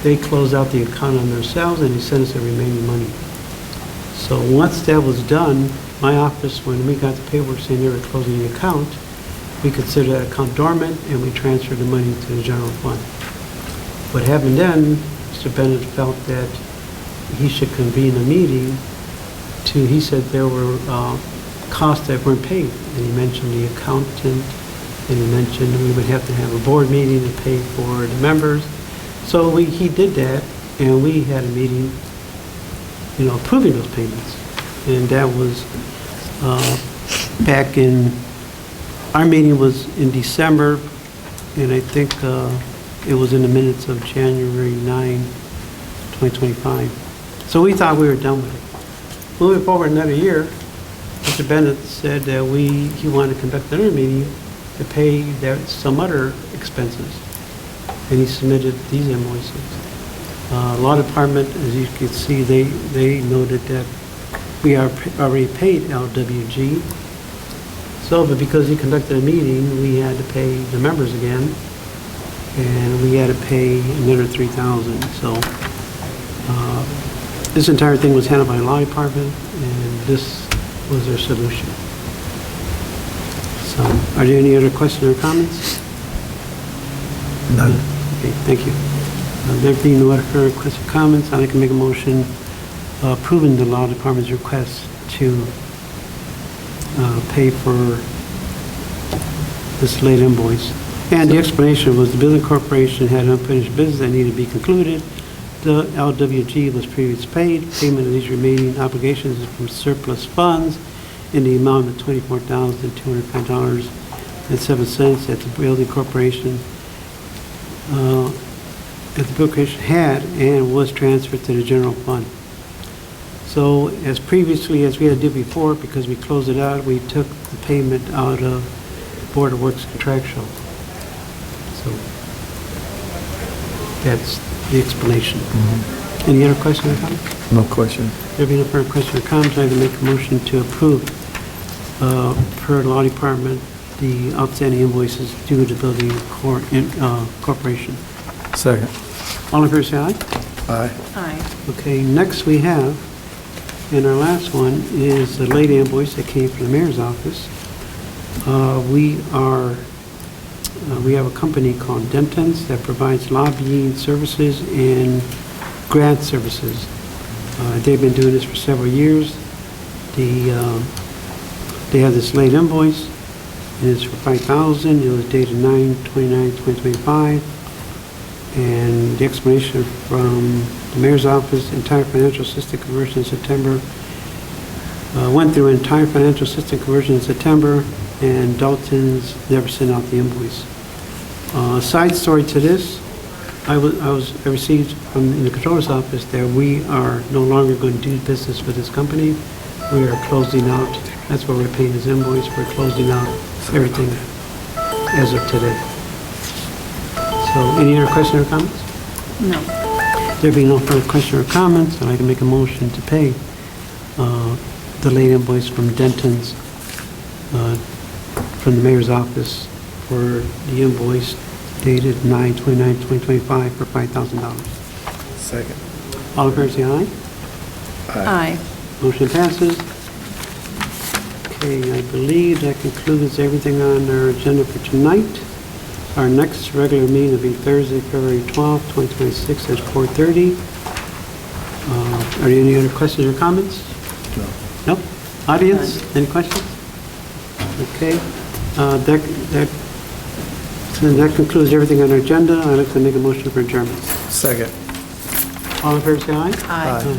they closed out the account on themselves, and he sent us the remaining money. So once that was done, my office, when we got the paperwork saying they were closing the account, we considered that account dormant, and we transferred the money to the general fund. What happened then, Mr. Bennett felt that he should convene a meeting he said there were costs that weren't paid, and he mentioned the accountant, and he mentioned we would have to have a board meeting to pay for the members. So he did that, and we had a meeting, approving those payments. And that was back in, our meeting was in December, and I think it was in the minutes of January 9, 2025. So we thought we were done with it. Moving forward another year, Mr. Bennett said that he wanted to conduct another meeting to pay some other expenses, and he submitted these invoices. Law department, as you can see, they noted that we are already paid LWG. So, but because he conducted a meeting, we had to pay the members again, and we had to pay another $3,000. So. This entire thing was handled by the law department, and this was their solution. So, are there any other questions or comments? None. Okay, thank you. There being no other questions or comments, I'd like to make a motion approving the law department's request to pay for this late invoice. And the explanation was the building corporation had unfinished business that needed to be concluded, LWG was previously paid. Payment of these remaining obligations is from surplus funds in the amount of $24,205.07 at the Building Corporation, had and was transferred to the general fund. So as previously, as we had to do before, because we closed it out, we took the payment out of Board of Works contractual. So that's the explanation. Any other questions or comments? No question. There being no further questions or comments, I can make a motion to approve, per the law department, the outstanding invoices due to the Building Corporation. Second. All in favor, say aye. Aye. Aye. Okay, next we have, and our last one, is the late invoice that came from the mayor's office. We have a company called Dentons that provides lobbying services and grant services. They've been doing this for several years. They have this late invoice, and it's for $5,000. It was dated 9/29/2025. And the explanation from the mayor's office, entire financial system conversion in September, went through entire financial system conversion in September, and Dalton's never sent out the invoice. Side story to this, I received from in the controller's office that we are no longer going to do business with this company. We are closing out. That's why we're paying this invoice. We're closing out everything as of today. So, any other questions or comments? No. There being no further questions or comments, I'd like to make a motion to pay the late invoice from Denton's, from the mayor's office for the invoice dated 9/29/2025 for $5,000. Second. All in favor, say aye. Aye. Motion passes. Okay, I believe that concludes everything on our agenda for tonight. Our next regular meeting will be Thursday, February 12th, 2026 at 4:30. Are there any other questions or comments? No. Nope. Audience, any questions? Okay. That concludes everything on our agenda. I'd like to make a motion for adjournment. Second. All in favor, say aye. Aye. Aye.